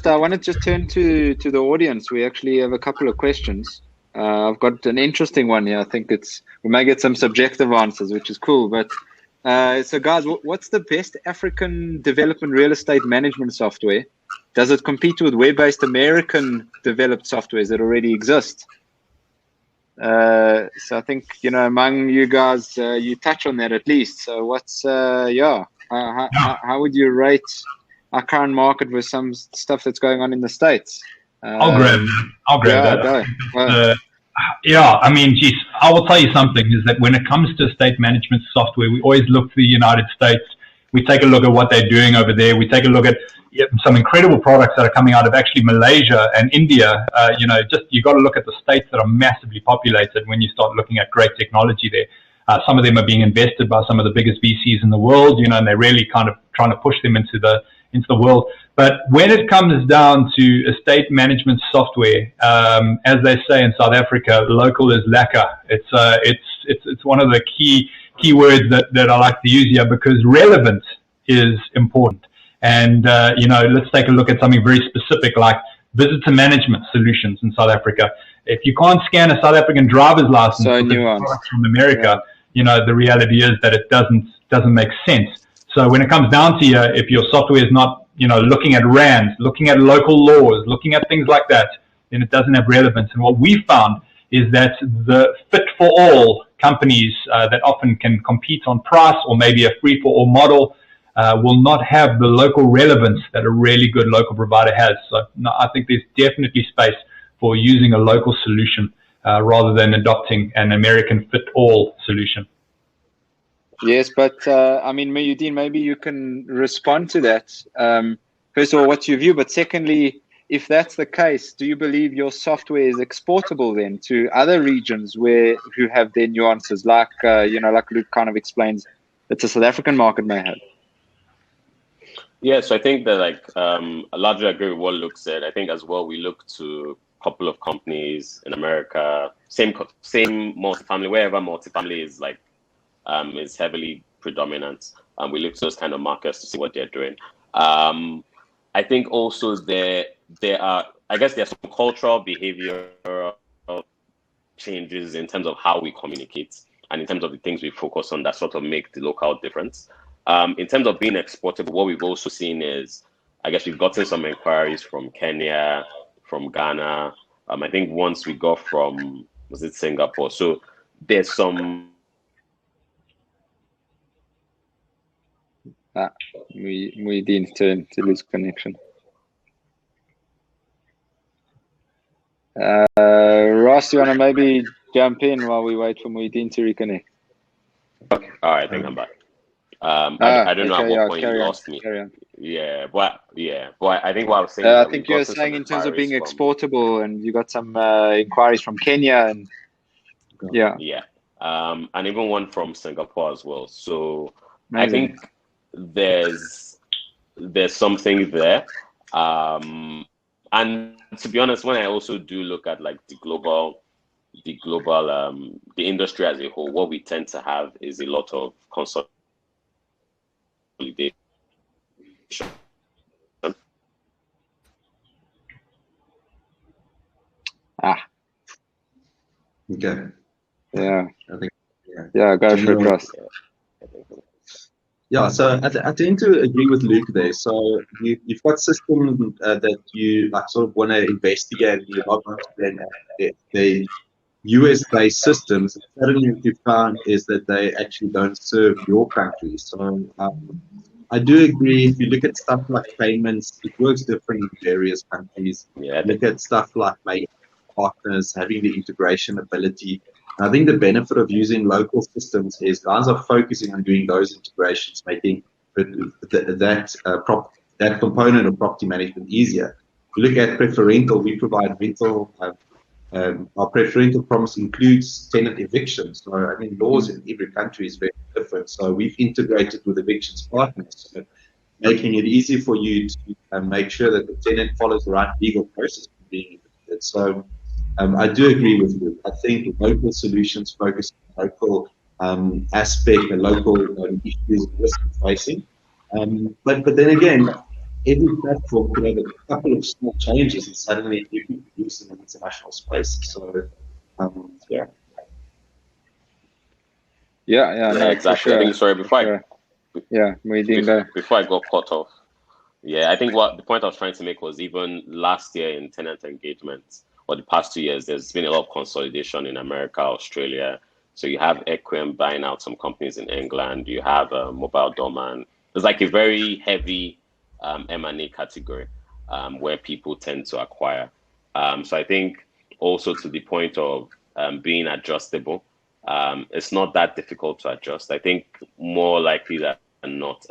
I want to just turn to the audience. We actually have a couple of questions. I've got an interesting one here. I think we may get some subjective answers, which is cool. But so guys, what's the best African development real estate management software? Does it compete with web-based American developed softwares that already exist? So I think, among you guys, you touch on that at least. So what's, how would you rate our current market with some stuff that's going on in the States? I'll grab that. I mean, geez, I will tell you something, is that when it comes to estate management software, we always look to the United States. We take a look at what they're doing over there. We take a look at some incredible products that are coming out of actually Malaysia and India. You got to look at the states that are massively populated when you start looking at great technology there. Some of them are being invested by some of the biggest VCs in the world, and they're really kind of trying to push them into the world. But when it comes down to estate management software, as they say in South Africa, local is lekker. It's one of the key words that I like to use here, because relevant is important. And let's take a look at something very specific like visitor management solutions in South Africa. If you can't scan a South African driver's license from America, the reality is that it doesn't make sense. So when it comes down to if your software is not, looking at RANds, looking at local laws, looking at things like that, then it doesn't have relevance. And what we found is that the fit for all companies that often can compete on price, or maybe a free for all model, will not have the local relevance that a really good local provider has. So no, I think there's definitely space for using a local solution rather than adopting an American fit all solution. Yes, but Muhyiddin, maybe you can respond to that. First of all, what's your view? But secondly, if that's the case, do you believe your software is exportable then to other regions who have their nuances, like Luke kind of explains that the South African market may have? Yes, I think that I largely agree with what Luke said. I think as well we look to a couple of companies in America, same multifamily, wherever multifamily is is heavily predominant. We look to those kind of markets to see what they're doing. I think also there are, I guess there's some cultural behavioral changes in terms of how we communicate and in terms of the things we focus on that sort of make the local difference. In terms of being exportable, what we've also seen is, I guess we've gotten some inquiries from Kenya, from Ghana. I think once we got from, was it Singapore? So there's some. We didn't turn to lose connection. Ross, you want to maybe jump in while we wait for Muhyiddin to reconnect? Okay. All right, I think I'm back. I don't know at what point you lost me. Yeah, but I think what I was saying. I think you were saying in terms of being exportable, and you got some inquiries from Kenya, and and even one from Singapore as well. So amazing. I think there's something there, and to be honest, when I also do look at like the global the industry as a whole, what we tend to have is a lot of consolidation. Okay. Yeah. I think. Yeah. Go for it, Ross. Yeah, so I tend to agree with Luke there. So you've got systems that you like sort of want to investigate. You log on to the US-based systems. Suddenly, what you found is that they actually don't serve your country. So I do agree. If you look at stuff like payments, it works different in various countries. Look at stuff like making partners, having the integration ability. I think the benefit of using local systems is guys are focusing on doing those integrations, making that component of property management easier. If you look at preferential, we provide rental. Our preferential promise includes tenant evictions. So I mean, laws in every country is very different. So we've integrated with evictions partners, so making it easy for you to make sure that the tenant follows the right legal process for being evicted. So I do agree with you. I think local solutions focus on local aspect and local issues and risk facing. But then again, every platform could have a couple of small changes and suddenly you can produce in an international space. So, yeah. No, exactly. Sure. I think, sorry, before I got cut off. Yeah, I think what the point I was trying to make was even last year in tenant engagement, or the past 2 years, there's been a lot of consolidation in America, Australia. So you have Equim buying out some companies in England. You have Mobile Domain. There's like a very heavy M&A category where people tend to acquire. So I think also to the point of being adjustable, it's not that difficult to adjust. I think more likely than not,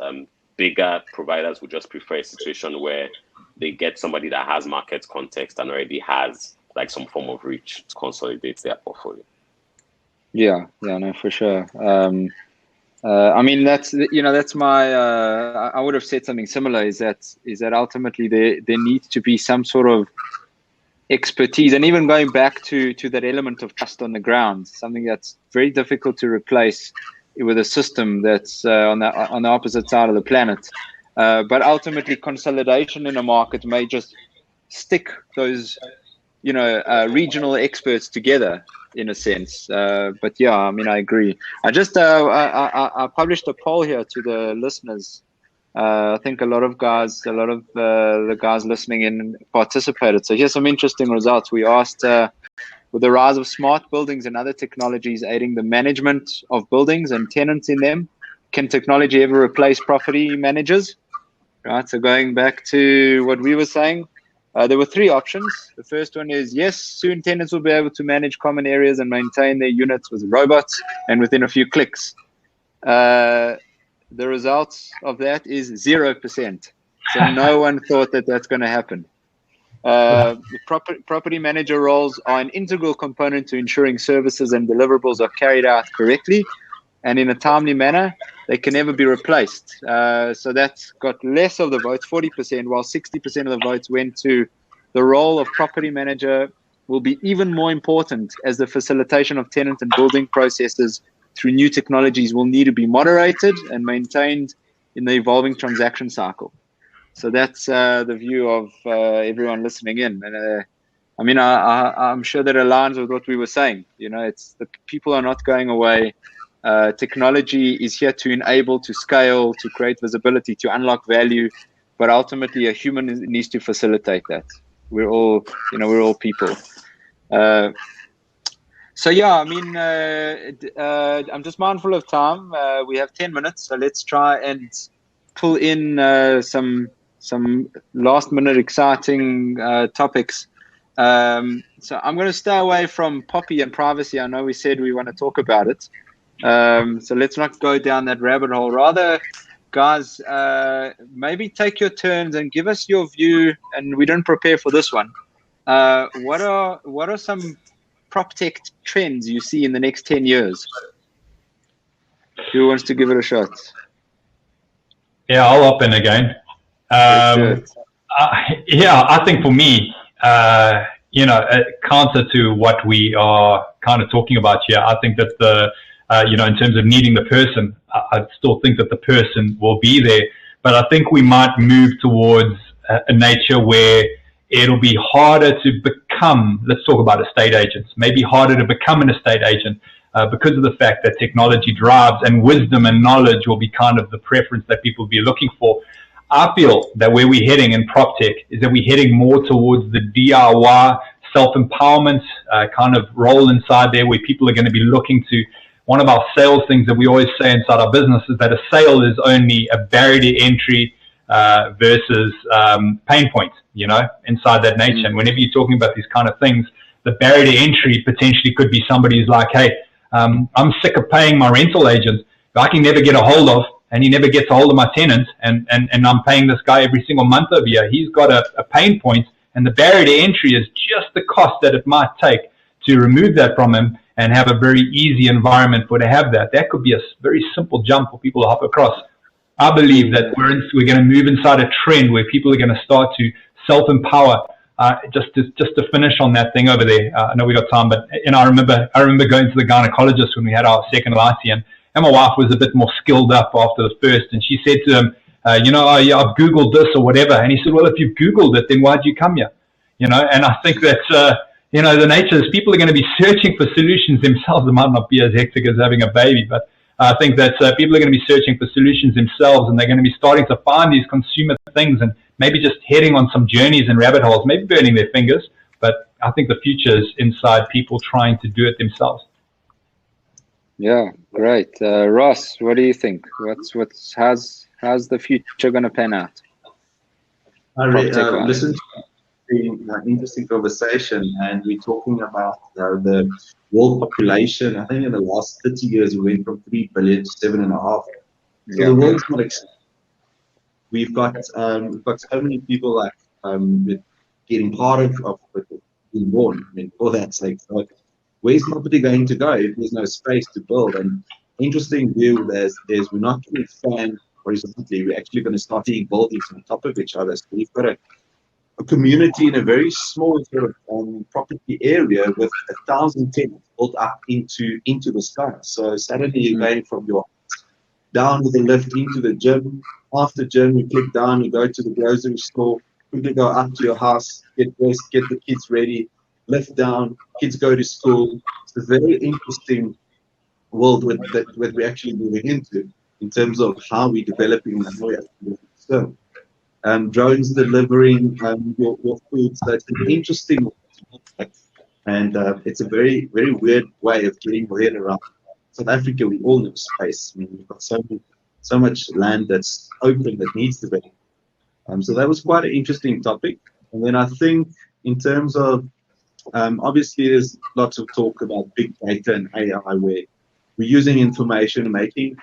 bigger providers would just prefer a situation where they get somebody that has market context and already has like some form of reach to consolidate their portfolio. Yeah, no, for sure. I mean, that's my. I would have said something similar. Is that ultimately there needs to be some sort of expertise, and even going back to that element of trust on the ground, something that's very difficult to replace with a system that's on the opposite side of the planet. But ultimately, consolidation in a market may just stick those regional experts together in a sense. But yeah, I mean, I agree. I just I published a poll here to the listeners. I think a lot of the guys listening in participated. So here's some interesting results. We asked, with the rise of smart buildings and other technologies aiding the management of buildings and tenants in them, can technology ever replace property managers? Right. So going back to what we were saying, there were three options. The first one is yes, soon tenants will be able to manage common areas and maintain their units with robots and within a few clicks. The results of that is 0%. So no one thought that that's going to happen. The property manager roles are an integral component to ensuring services and deliverables are carried out correctly and in a timely manner. They can never be replaced. So that's got less of the votes, 40%, while 60% of the votes went to the role of property manager will be even more important as the facilitation of tenant and building processes through new technologies will need to be moderated and maintained in the evolving transaction cycle. So that's the view of everyone listening in. And I mean, I'm sure that aligns with what we were saying. You know, it's the people are not going away. Technology is here to enable, to scale, to create visibility, to unlock value, but ultimately a human needs to facilitate that. We're all people. So yeah, I mean, I'm just mindful of time. We have 10 minutes, so let's try and pull in some last minute exciting topics. So I'm going to stay away from Poppy and privacy. I know we said we want to talk about it. So let's not go down that rabbit hole. Rather, guys, maybe take your turns and give us your view. And we don't prepare for this one. What are some prop tech trends you see in the next 10 years? Who wants to give it a shot? Yeah, I'll hop in again. Yeah, I think for me, counter to what we are kind of talking about here, I think that in terms of needing the person, I still think that the person will be there, but I think we might move towards a nature where it'll be harder to become, let's talk about estate agents, maybe harder to become an estate agent because of the fact that technology drives and wisdom and knowledge will be kind of the preference that people will be looking for. I feel that where we're heading in prop tech is that we're heading more towards the DIY self-empowerment kind of role inside there, where people are going to be looking to. One of our sales things that we always say inside our business is that a sale is only a barrier to entry versus pain point, inside that nature. And whenever you're talking about these kind of things, the barrier to entry potentially could be somebody who's like, hey, I'm sick of paying my rental agent who I can never get a hold of, and he never gets a hold of my tenant, and I'm paying this guy every single month over here. He's got a pain point, and the barrier to entry is just the cost that it might take to remove that from him and have a very easy environment for to have that. That could be a very simple jump for people to hop across. I believe that we're going to move inside a trend where people are going to start to self-empower. Just to finish on that thing over there, I know we got time, but I remember going to the gynecologist when we had our second Lati, and my wife was a bit more skilled up after the first, and she said to him, I've Googled this or whatever, and he said, well, if you've Googled it, then why'd you come here? And I think that the nature is people are going to be searching for solutions themselves. It might not be as hectic as having a baby, but I think that people are going to be searching for solutions themselves, and they're going to be starting to find these consumer things and maybe just heading on some journeys and rabbit holes, maybe burning their fingers. But I think the future is inside people trying to do it themselves. Yeah, great. Ross, what do you think? How's the future going to pan out? I listened to an interesting conversation, and we're talking about the world population. I think in the last 30 years, we went from 3 billion to 7.5. So the world's not exciting. We've got so many people like getting part of being born. I mean, for that sake, so where's property going to go if there's no space to build? And interesting view, there's we're not going to expand horizontally. We're actually going to start seeing buildings on top of each other. So we've got a community in a very small sort of property area with 1,000 tenants built up into the sky. So suddenly you're going from your down with the lift into the gym. After gym, you click down, you go to the grocery store, quickly go up to your house, get dressed, get the kids ready, lift down, kids go to school. It's a very interesting world that we're actually moving into in terms of how we're developing and how we're actually so. Drones delivering your food. So it's an interesting and it's a very, very weird way of getting your head around. South Africa, we all know space. I mean, we've got so much land that's open that needs to be. So that was quite an interesting topic. And then I think in terms of, obviously there's lots of talk about big data and AI where we're using information and making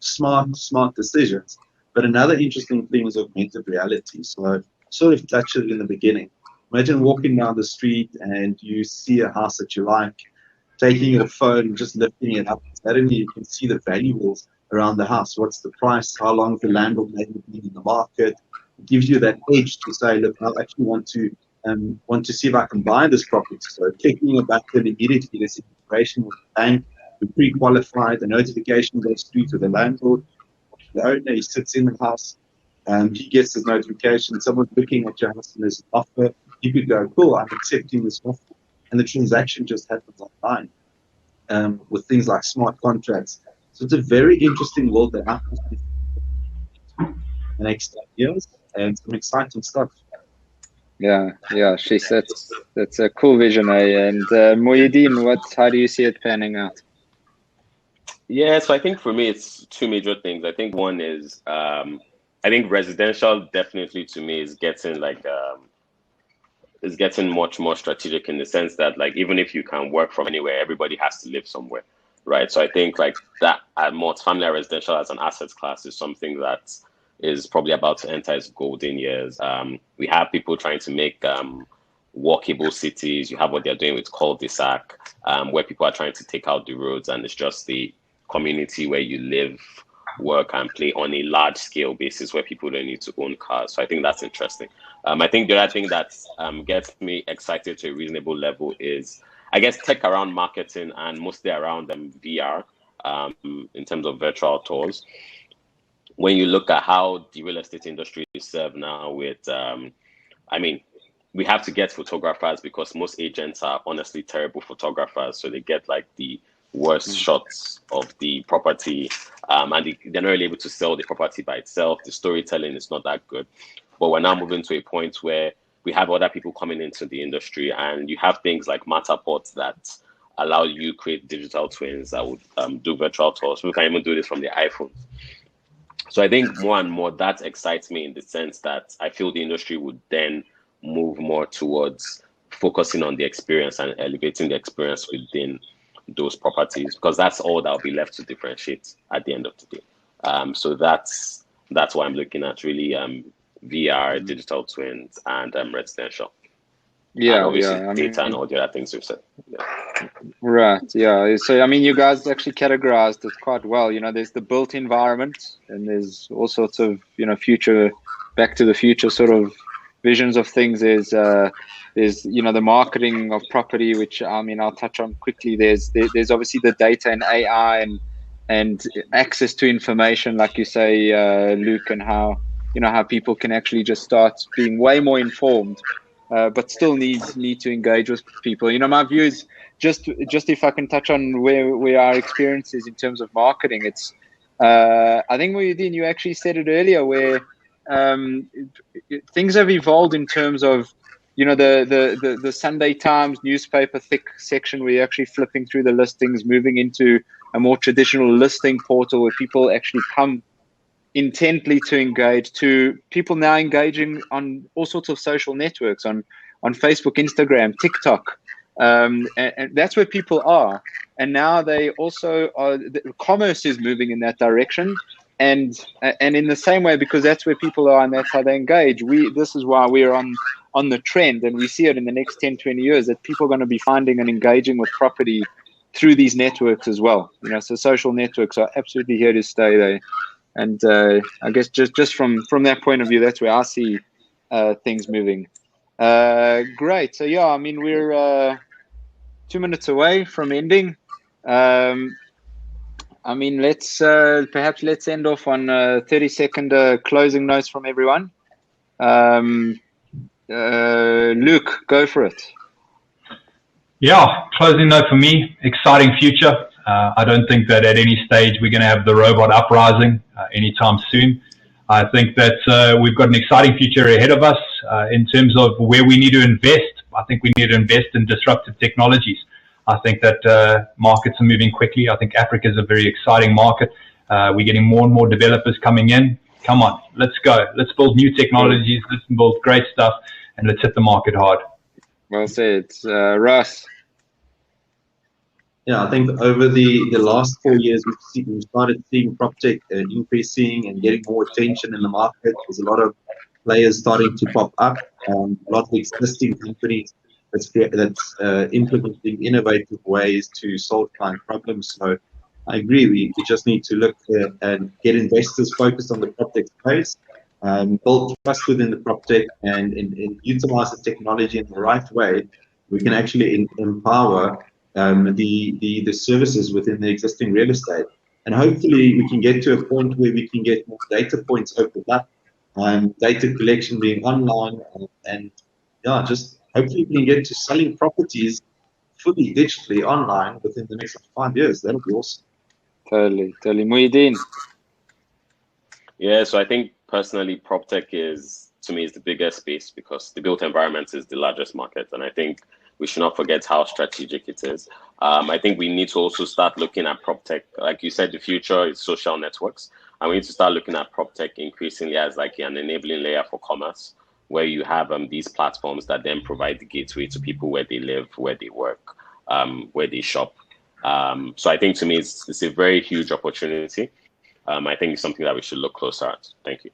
smart decisions. But another interesting thing is augmented reality. So I sort of touched it in the beginning. Imagine walking down the street and you see a house that you like, taking your phone and just lifting it up. Suddenly you can see the valuables around the house. What's the price? How long the land will maybe be in the market? It gives you that edge to say, look, I actually want to see if I can buy this property. So clicking a button immediately, there's integration with the bank. we pre-qualify, the notification goes through to the landlord, the owner, he sits in the house, and he gets his notification, someone's looking at your house and there's an offer, you could go, cool, I'm accepting this offer. And the transaction just happens online with things like smart contracts. So it's a very interesting world that happens in the next years, and some exciting stuff. Yeah, that's a cool vision, eh? And Muhyiddin, how do you see it panning out? Yeah, so I think for me it's two major things. I think one is I think residential definitely to me is getting much more strategic in the sense that like even if you can work from anywhere, everybody has to live somewhere, right? So I think like that multifamily residential as an asset class is something that is probably about to enter its golden years. We have people trying to make walkable cities. You have what they're doing with cul-de-sac, where people are trying to take out the roads, and it's just the community where you live, work, and play on a large scale basis where people don't need to own cars. So I think that's interesting. I think the other thing that gets me excited to a reasonable level is, I guess, tech around marketing and mostly around VR in terms of virtual tours. When you look at how the real estate industry is served now with, we have to get photographers because most agents are honestly terrible photographers. So they get like the worst shots of the property and they're not really able to sell the property by itself. The storytelling is not that good. But we're now moving to a point where we have other people coming into the industry, and you have things like Matterport that allow you to create digital twins that would do virtual tours. We can even do this from the iPhones. So I think more and more that excites me in the sense that I feel the industry would then move more towards focusing on the experience and elevating the experience within those properties, because that's all that will be left to differentiate at the end of the day. So that's what I'm looking at, really, VR, digital twins, and residential. Yeah, and obviously yeah. Data and all the other things we've said. Yeah. Right, yeah. So, you guys actually categorized it quite well. There's the built environment, and there's all sorts of, future, back to the future sort of visions of things. There's the marketing of property, which, I'll touch on quickly. There's obviously the data and AI and access to information, like you say, Luke, and how people can actually just start being way more informed. But still need to engage with people. My view is just if I can touch on where our experience is in terms of marketing. It's I think Muhyiddin, you actually said it earlier, where things have evolved in terms of the Sunday Times newspaper thick section where you're actually flipping through the listings, moving into a more traditional listing portal where people actually come intently to engage, to people now engaging on all sorts of social networks, on Facebook, Instagram, TikTok, and that's where people are. And now they also are, commerce is moving in that direction, and in the same way, because that's where people are and that's how they engage. This is why we're on the trend, and we see it in the next 10, 20 years, that people are going to be finding and engaging with property through these networks as well. So social networks are absolutely here to stay there. And I guess just from that point of view, that's where I see things moving. Great. So yeah, we're 2 minutes away from ending. Let's end off on 30-second closing notes from everyone. Luke, go for it. Yeah, closing note for me, exciting future. I don't think that at any stage we're going to have the robot uprising anytime soon. I think that we've got an exciting future ahead of us in terms of where we need to invest. I think we need to invest in disruptive technologies. I think that markets are moving quickly. I think Africa is a very exciting market. We're getting more and more developers coming in. Come on, let's go. Let's build new technologies. Let's build great stuff, and let's hit the market hard. Well said. Russ? Yeah, I think over the last 4 years, we've started seeing PropTech increasing and getting more attention in the market. There's a lot of players starting to pop up, a lot of existing companies that's implementing innovative ways to solve client problems. So I agree, we just need to look and get investors focused on the PropTech space, build trust within the PropTech, and utilize the technology in the right way. We can actually empower the services within the existing real estate. And hopefully we can get to a point where we can get more data points opened up, data collection being online, and yeah, just hopefully we can get to selling properties fully digitally online within the next 5 years. That'll be awesome. Totally. Muhyiddin. Yeah, so I think personally, PropTech is, to me, is the biggest space because the built environment is the largest market. And I think we should not forget how strategic it is. I think we need to also start looking at PropTech. Like you said, the future is social networks. And we need to start looking at PropTech increasingly as like an enabling layer for commerce, where you have these platforms that then provide the gateway to people where they live, where they work, where they shop. So I think to me, it's a very huge opportunity. I think it's something that we should look closer at. Thank you.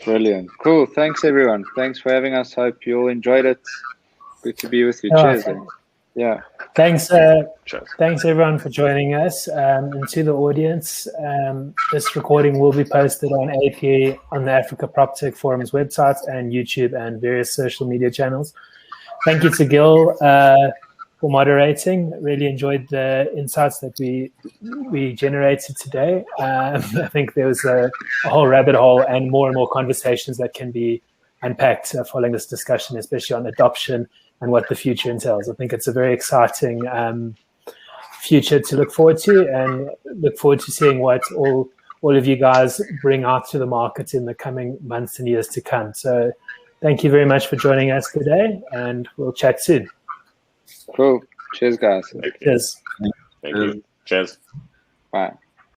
Brilliant. Cool. Thanks, everyone. Thanks for having us. Hope you all enjoyed it. Good to be with you. Cheers. Yeah. Thanks. Cheers. Thanks, everyone, for joining us. And to the audience, this recording will be posted on AP, on the Africa PropTech Forum's website and YouTube and various social media channels. Thank you to Gil for moderating. Really enjoyed the insights that we generated today. I think there was a whole rabbit hole and more conversations that can be unpacked following this discussion, especially on adoption and what the future entails. I think it's a very exciting future to look forward to, and look forward to seeing what all of you guys bring out to the market in the coming months and years to come. So thank you very much for joining us today, and we'll chat soon. Cool. Cheers, guys. Thank you. Cheers. Thank you. Cheers. Bye.